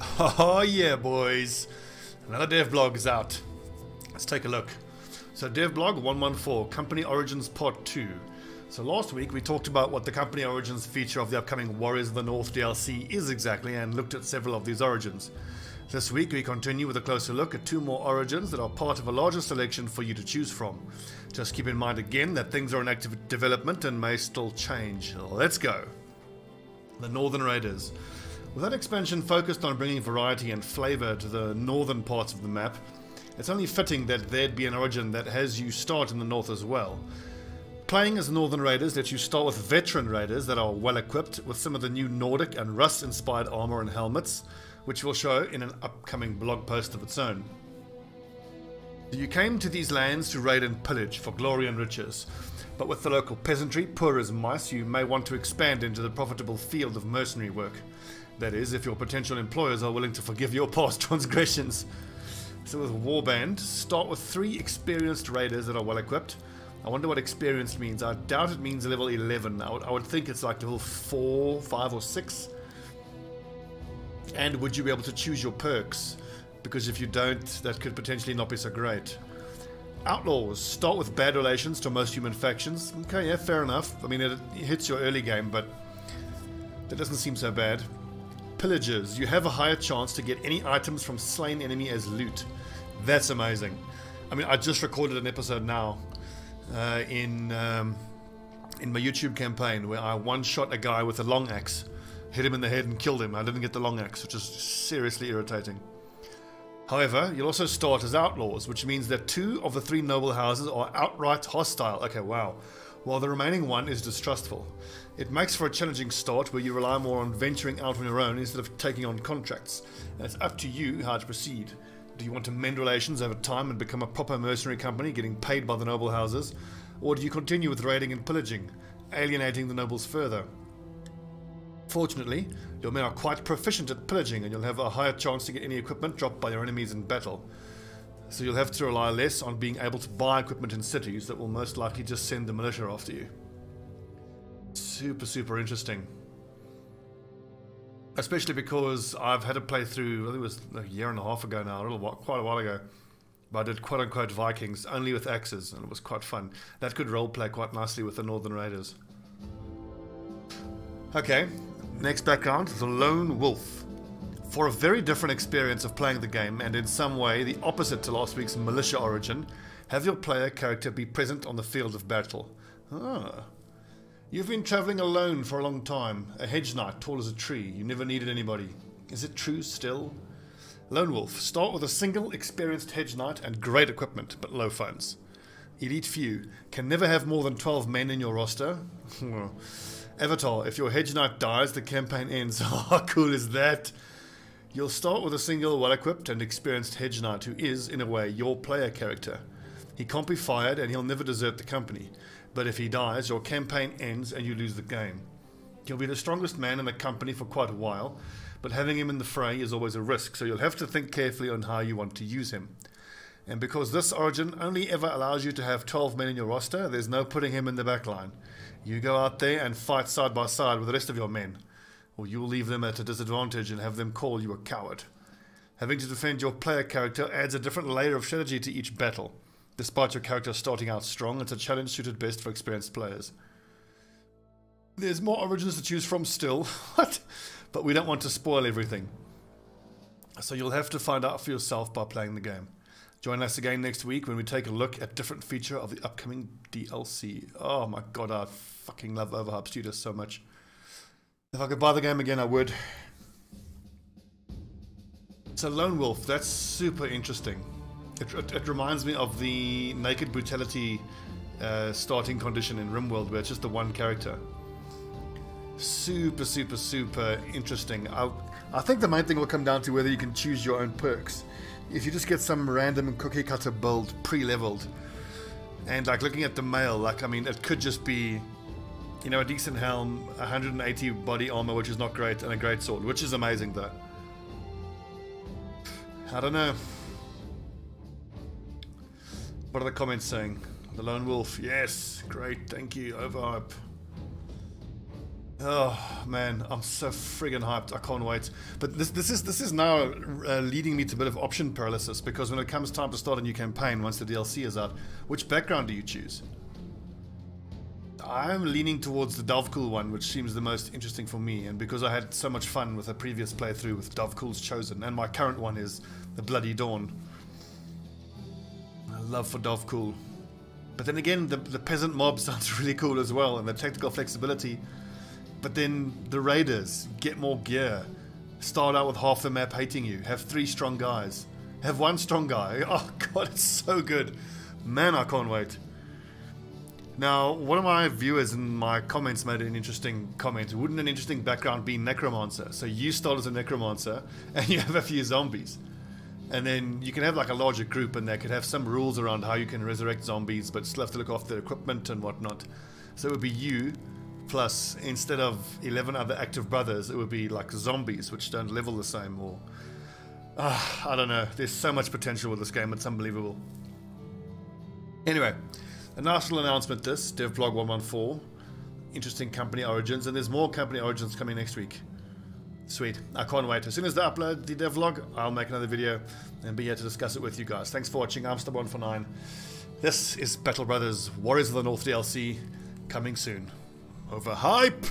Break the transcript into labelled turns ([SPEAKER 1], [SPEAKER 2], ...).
[SPEAKER 1] Oh yeah, boys. Another Devblog is out. Let's take a look. So Devblog 114, Company Origins Part 2. So last week we talked about what the Company Origins feature of the upcoming Warriors of the North DLC is exactly and looked at several of these origins. This week we continue with a closer look at two more origins that are part of a larger selection for you to choose from. Just keep in mind again that things are in active development and may still change. Let's go. The Northern Raiders. With that expansion focused on bringing variety and flavour to the northern parts of the map, it's only fitting that there'd be an origin that has you start in the north as well. Playing as Northern Raiders lets you start with veteran raiders that are well equipped with some of the new Nordic and Rus inspired armour and helmets, which we'll show in an upcoming blog post of its own. You came to these lands to raid and pillage for glory and riches, but with the local peasantry poor as mice, you may want to expand into the profitable field of mercenary work. That is, if your potential employers are willing to forgive your past transgressions. So with Warband, start with 3 experienced raiders that are well equipped. I wonder what experienced means. I doubt it means level 11. I would think it's like level 4, 5 or 6. And would you be able to choose your perks? Because if you don't, that could potentially not be so great. Outlaws, start with bad relations to most human factions. Okay, yeah, fair enough. I mean, it hits your early game, but that doesn't seem so bad. Pillagers, you have a higher chance to get any items from slain enemy as loot. That's amazing. I mean, I just recorded an episode now in my YouTube campaign where I one-shot a guy with a long axe, hit him in the head and killed him. I didn't get the long axe, which is seriously irritating. However, you'll also start as outlaws, which means that 2 of the 3 noble houses are outright hostile. Okay, wow. While the remaining 1 is distrustful. It makes for a challenging start where you rely more on venturing out on your own instead of taking on contracts. And it's up to you how to proceed. Do you want to mend relations over time and become a proper mercenary company getting paid by the noble houses? Or do you continue with raiding and pillaging, alienating the nobles further? Fortunately, your men are quite proficient at pillaging and you'll have a higher chance to get any equipment dropped by your enemies in battle. So you'll have to rely less on being able to buy equipment in cities that will most likely just send the militia after you. Super interesting. Especially because I've had to play through, I think it was a year and a half ago now, quite a while ago. But I did quote unquote Vikings only with axes and it was quite fun. That could roleplay quite nicely with the Northern Raiders. Okay, next background, the Lone Wolf. For a very different experience of playing the game, and in some way the opposite to last week's militia origin, have your player character be present on the field of battle. Ah. You've been travelling alone for a long time, a hedge knight tall as a tree, you never needed anybody. Is it true still? Lone Wolf, start with a single experienced hedge knight and great equipment, but low funds. Elite few, can never have more than 12 men in your roster. Avatar, if your hedge knight dies, the campaign ends. How cool is that? You'll start with a single, well-equipped and experienced hedge knight who is, in a way, your player character. He can't be fired and he'll never desert the company. But if he dies, your campaign ends and you lose the game. He'll be the strongest man in the company for quite a while, but having him in the fray is always a risk, so you'll have to think carefully on how you want to use him. And because this origin only ever allows you to have 12 men in your roster, there's no putting him in the back line. You go out there and fight side by side with the rest of your men, or you'll leave them at a disadvantage and have them call you a coward. Having to defend your player character adds a different layer of strategy to each battle. Despite your character starting out strong, it's a challenge suited best for experienced players. There's more origins to choose from still, what? But we don't want to spoil everything. So you'll have to find out for yourself by playing the game. Join us again next week when we take a look at different feature of the upcoming DLC. Oh my god, I fucking love Overhype Studios so much. If I could buy the game again, I would. So Lone Wolf, that's super interesting. It reminds me of the Naked Brutality starting condition in RimWorld where it's just the one character. Super interesting. I think the main thing will come down to whether you can choose your own perks. If you just get some random cookie cutter build pre-leveled and like looking at the mail, like I mean it could just be, you know, a decent helm, 180 body armor which is not great, and a great sword, which is amazing though. I don't know. What are the comments saying? The Lone Wolf, yes, great, thank you, Overhype. Oh man, I'm so friggin' hyped. I can't wait. But this is now leading me to a bit of option paralysis, because when it comes time to start a new campaign, once the DLC is out, which background do you choose? I'm leaning towards the Dovcool one, which seems the most interesting for me, and because I had so much fun with a previous playthrough with Dovcool's Chosen, and my current one is the Bloody Dawn. I love for Dovcool. But then again, the peasant mob sounds really cool as well, and the tactical flexibility. But then the raiders get more gear. Start out with half the map hating you. Have 3 strong guys. Have 1 strong guy. Oh god, it's so good. Man, I can't wait. Now, one of my viewers in my comments made an interesting comment. Wouldn't an interesting background be Necromancer? So you start as a Necromancer and you have a few zombies. And then you can have like a larger group, and they could have some rules around how you can resurrect zombies, but still have to look after their equipment and whatnot. So it would be you. Plus, instead of 11 other active brothers, it would be like zombies, which don't level the same, or... I don't know. There's so much potential with this game, it's unbelievable. Anyway, a nice little announcement this, Devblog 114. Interesting company origins, and there's more company origins coming next week. Sweet. I can't wait. As soon as they upload the devlog, I'll make another video and be here to discuss it with you guys. Thanks for watching. I'm Stobbie149. This is Battle Brothers Warriors of the North DLC, coming soon. Over hype!